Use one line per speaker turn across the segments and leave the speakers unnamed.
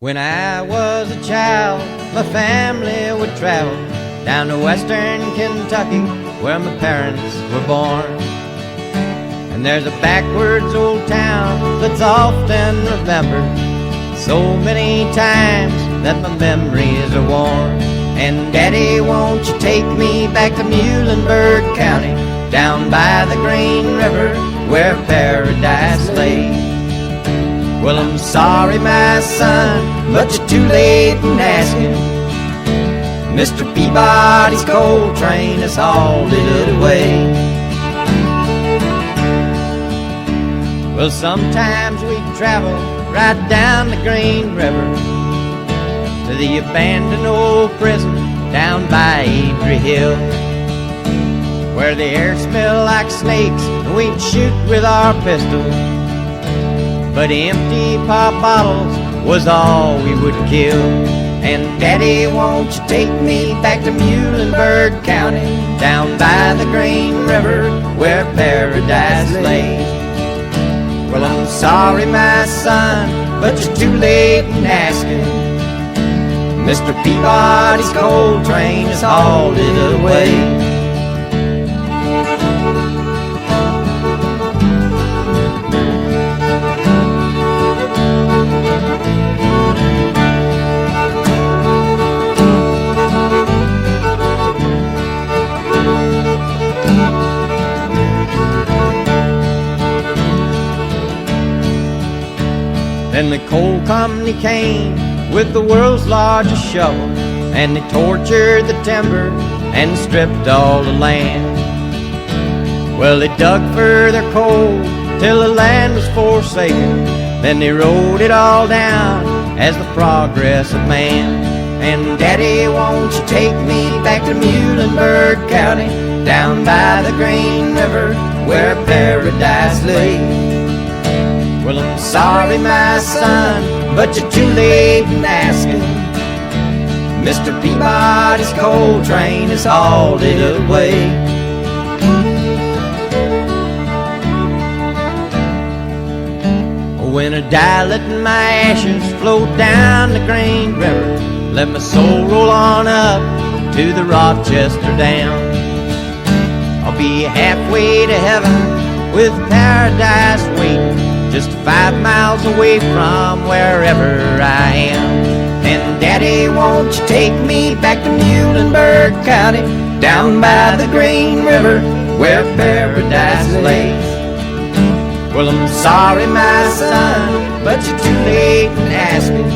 When I was a child, my family would travel down to western Kentucky, where my parents were born. And there's a backwards old town that's often remembered so many times that my memories are worn. And Daddy, won't you take me back to Muhlenberg County, down by the Green River where paradise lay? Well, I'm sorry, my son, but you're too late in asking. Mr. Peabody's coal train has hauled it away. Well, sometimes we travel right down the Green River to the abandoned old prison down by Adrie Hill, where the air smelled like snakes and we'd shoot with our pistols, but empty pop bottles was all we would kill. And Daddy, won't you take me back to Muhlenberg County, down by the Green River where paradise lay? Well, I'm sorry, my son, but you're too late in asking. Mr. Peabody's coal train has hauled it away. Then the coal company came with the world's largest shovel, and they tortured the timber and stripped all the land. Well, they dug for their coal till the land was forsaken, then they wrote it all down as the progress of man. And Daddy, won't you take me back to Muhlenberg County, down by the Green River where paradise lay? Well, I'm sorry, my son, but you're too late in asking. Mr. Peabody's coal train has hauled it away. When I die, let my ashes float down the Green River, let my soul roll on up to the Rochester Dam. I'll be halfway to heaven with paradise waiting, just 5 miles away from wherever I am. And Daddy, won't you take me back to Muhlenberg County, down by the Green River where paradise lays? Well, I'm sorry, my son, but you're too late in asking.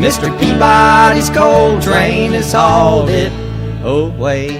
Mr. Peabody's coal train has hauled it away.